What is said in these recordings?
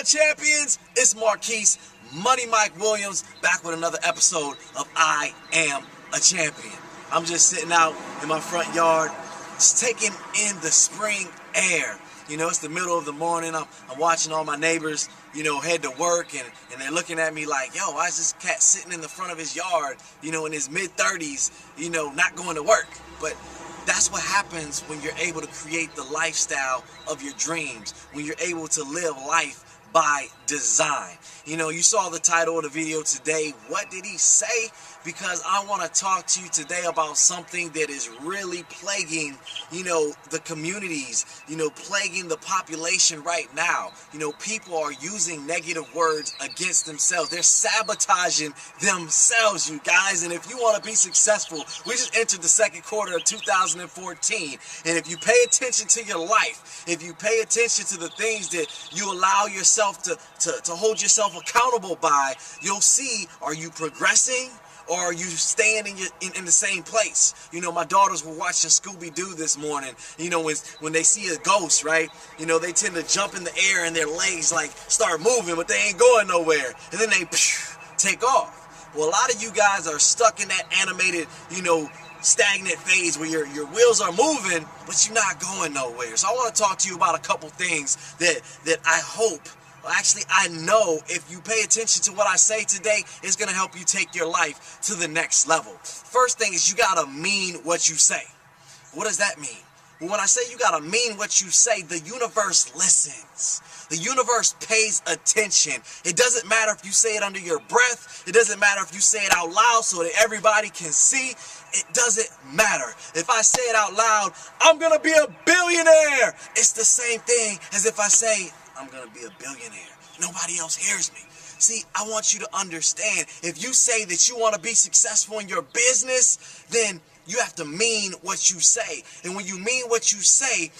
Champions, it's Marquise, Money Mike Williams, back with another episode of I Am a Champion. I'm just sitting out in my front yard, just taking in the spring air. You know, it's the middle of the morning. I'm watching all my neighbors, head to work, and they're looking at me like, yo, why is this cat sitting in the front of his yard, in his mid-30s, not going to work? But that's what happens when you're able to create the lifestyle of your dreams, when you're able to live life by design. You saw the title of the video today. What did he say? Because I want to talk to you today about something that is really plaguing, the communities, plaguing the population right now. People are using negative words against themselves. They're sabotaging themselves, you guys. And if you want to be successful, we just entered the second quarter of 2014. And if you pay attention to your life, if you pay attention to the things that you allow yourself to hold yourself accountable by, you'll see, are you progressing? Or are you staying in the same place? My daughters were watching Scooby-Doo this morning. When they see a ghost, right? They tend to jump in the air and their legs start moving, but they ain't going nowhere. And then they take off. Well, a lot of you guys are stuck in that animated, stagnant phase where your wheels are moving, but you're not going nowhere. So I want to talk to you about a couple things that I hope, actually, I know if you pay attention to what I say today, it's going to help you take your life to the next level. First thing is you got to mean what you say. What does that mean? Well, when I say you got to mean what you say, the universe listens. The universe pays attention. It doesn't matter if you say it under your breath. It doesn't matter if you say it out loud so that everybody can see. It doesn't matter. If I say it out loud, I'm going to be a billionaire. It's the same thing as if I say, I'm going to be a billionaire. Nobody else hears me. See, I want you to understand, if you say that you want to be successful in your business, then you have to mean what you say. And when you mean what you say,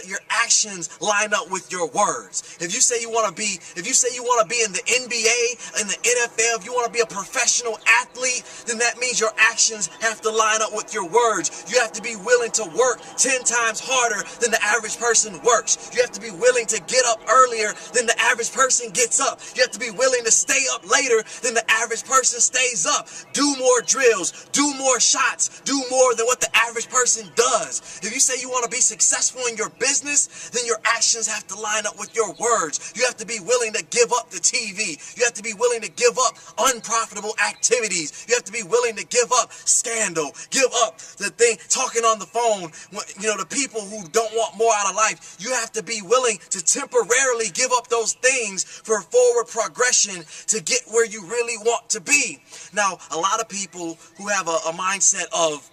your actions line up with your words. If you say you want to be in the NBA, in the NFL, if you want to be a professional athlete, then that means your actions have to line up with your words. You have to be willing to work 10 times harder than the average person works. You have to be willing to get up earlier than the average person gets up. You have to be willing to stay up later than the average person stays up. Do more drills, do more shots, do more than what the average person does. If you say you want to be successful in your business, then your actions have to line up with your words. You have to be willing to give up the TV. You have to be willing to give up unprofitable activities. You have to be willing to give up scandal, give up the thing, talking on the phone, the people who don't want more out of life. You have to be willing to temporarily give up those things for forward progression to get where you really want to be. Now, a lot of people who have a mindset of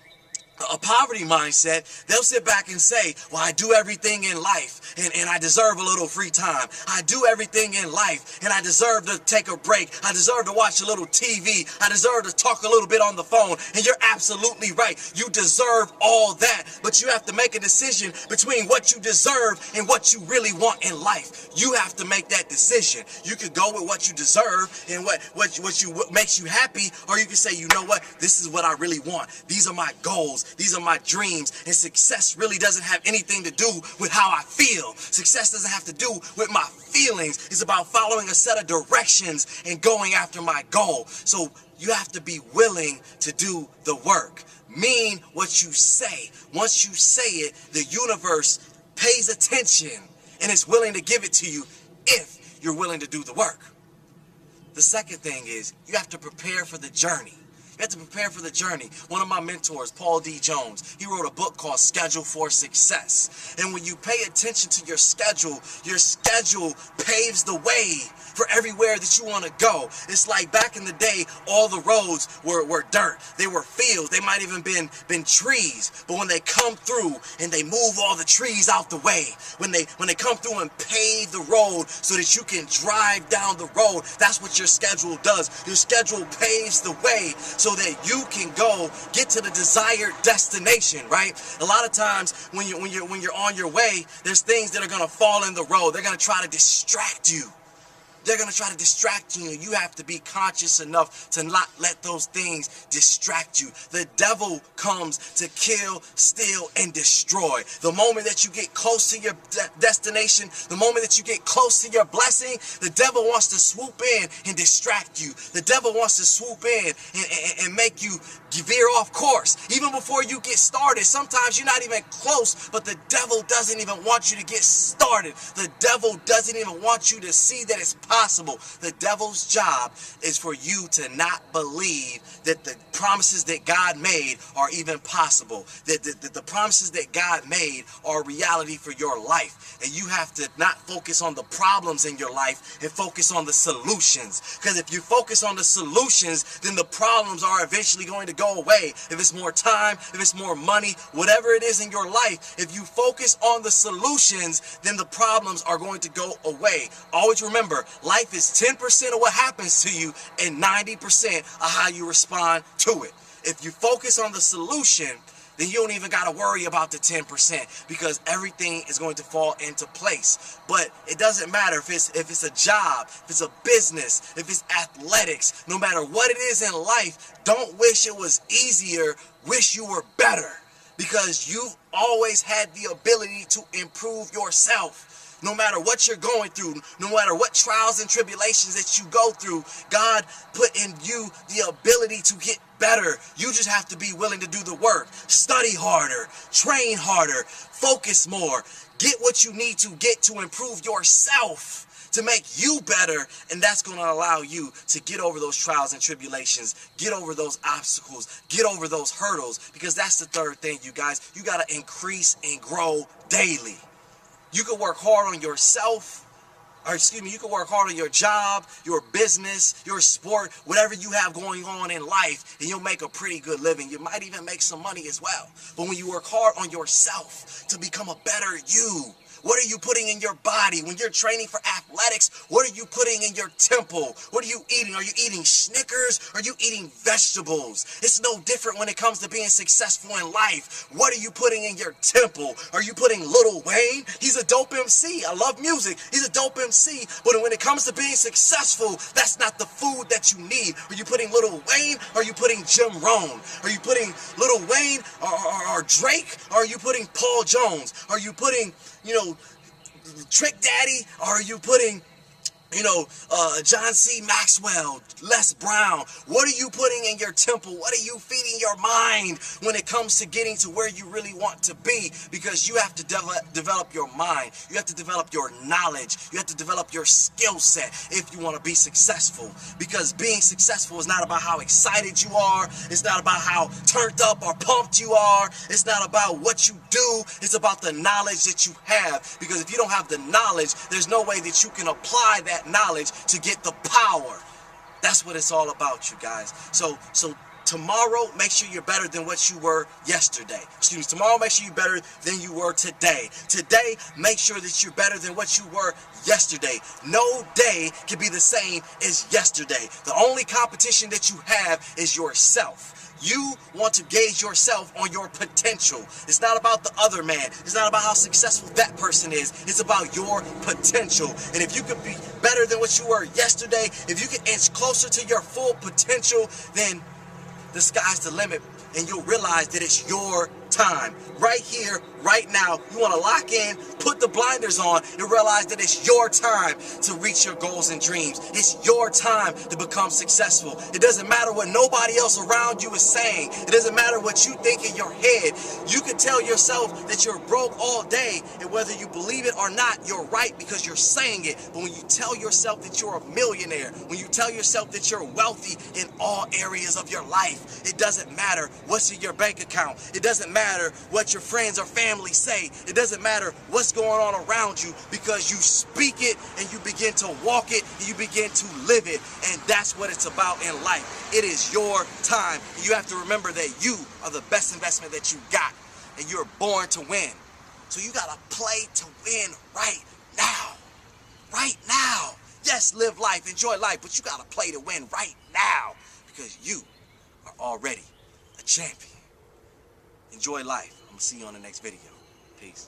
a poverty mindset, they'll sit back and say, well, I do everything in life and I deserve a little free time. I do everything in life and I deserve to take a break. I deserve to watch a little TV. I deserve to talk a little bit on the phone. And you're absolutely right. You deserve all that. But you have to make a decision between what you deserve and what you really want in life. You have to make that decision. You could go with what you deserve and what makes you happy, or you can say, you know what, this is what I really want. These are my goals. These are my dreams, and success really doesn't have anything to do with how I feel. Success doesn't have to do with my feelings. It's about following a set of directions and going after my goal. So you have to be willing to do the work. Mean what you say. Once you say it, the universe pays attention and is willing to give it to you if you're willing to do the work. The second thing is you have to prepare for the journey. You have to prepare for the journey. One of my mentors, Paul D. Jones, he wrote a book called Schedule for Success. And when you pay attention to your schedule paves the way for everywhere that you want to go. It's like back in the day, all the roads were dirt. They were fields. They might even been trees. But when they come through and they move all the trees out the way, when they come through and pave the road so that you can drive down the road, that's what your schedule does. Your schedule paves the way so that you can go get to the desired destination, right? A lot of times when you're on your way, there's things that are going to fall in the road. They're going to try to distract you. They're going to try to distract you. You have to be conscious enough to not let those things distract you. The devil comes to kill, steal, and destroy. The moment that you get close to your destination, the moment that you get close to your blessing, the devil wants to swoop in and distract you. The devil wants to swoop in and make you veer off course. Even before you get started, sometimes you're not even close, but the devil doesn't even want you to get started. The devil doesn't even want you to see that it's possible. The devil's job is for you to not believe that the promises that God made are even possible, that the promises that God made are reality for your life. And you have to not focus on the problems in your life and focus on the solutions. Because if you focus on the solutions, then the problems are eventually going to go away. If it's more time, if it's more money, whatever it is in your life, if you focus on the solutions, then the problems are going to go away. Always remember, life is 10% of what happens to you and 90% of how you respond to it. If you focus on the solution, then you don't even got to worry about the 10% because everything is going to fall into place. But it doesn't matter if it's a job, if it's a business, if it's athletics, no matter what it is in life, don't wish it was easier, wish you were better, because you've always had the ability to improve yourself. No matter what you're going through, no matter what trials and tribulations that you go through, God put in you the ability to get better. You just have to be willing to do the work. Study harder, train harder, focus more, get what you need to get to improve yourself, to make you better, and that's going to allow you to get over those trials and tribulations, get over those obstacles, get over those hurdles, because that's the third thing, you guys. You got to increase and grow daily. You can work hard on yourself, you can work hard on your job, your business, your sport, whatever you have going on in life, and you'll make a pretty good living. You might even make some money as well. But when you work hard on yourself to become a better you, what are you putting in your body? When you're training for athletics, what are you putting in your temple? What are you eating? Are you eating Snickers? Are you eating vegetables? It's no different when it comes to being successful in life. What are you putting in your temple? Are you putting Lil Wayne? He's a dope MC. I love music. He's a dope MC. But when it comes to being successful, that's not the food that you need. Are you putting Lil Wayne? Or are you putting Jim Rohn? Are you putting Lil Wayne or Drake? Or are you putting Paul Jones? Are you putting, Trick Daddy? Or are you putting, John C. Maxwell, Les Brown? What are you putting in your temple? What are you feeding your mind when it comes to getting to where you really want to be? Because you have to develop your mind. You have to develop your knowledge. You have to develop your skill set if you want to be successful. Because being successful is not about how excited you are. It's not about how turned up or pumped you are. It's not about what you do. It's about the knowledge that you have. Because if you don't have the knowledge, there's no way that you can apply that knowledge to get the power. That's what it's all about, you guys. So tomorrow, make sure you're better than what you were yesterday. Tomorrow, make sure you're better than you were today. Today, make sure that you're better than what you were yesterday. No day can be the same as yesterday. The only competition that you have is yourself. You want to gauge yourself on your potential. It's not about the other man. It's not about how successful that person is. It's about your potential. And if you could be better than what you were yesterday, if you can inch closer to your full potential, then the sky's the limit, and you'll realize that it's your time. Right here, right now, you want to lock in, put the blinders on, and realize that it's your time to reach your goals and dreams. It's your time to become successful. It doesn't matter what nobody else around you is saying. It doesn't matter what you think in your head. You can tell yourself that you're broke all day, and whether you believe it or not, you're right because you're saying it. But when you tell yourself that you're a millionaire, when you tell yourself that you're wealthy in all areas of your life, it doesn't matter what's in your bank account. It doesn't matter what your friends or family say. It doesn't matter what's going on around you, because you speak it and you begin to walk it and you begin to live it. And that's what it's about in life. It is your time. You have to remember that you are the best investment that you got, and you're born to win. So you got to play to win right now. Right now. Yes, live life, enjoy life, but you got to play to win right now, because you are already a champion. Enjoy life. I'm going to see you on the next video. Peace.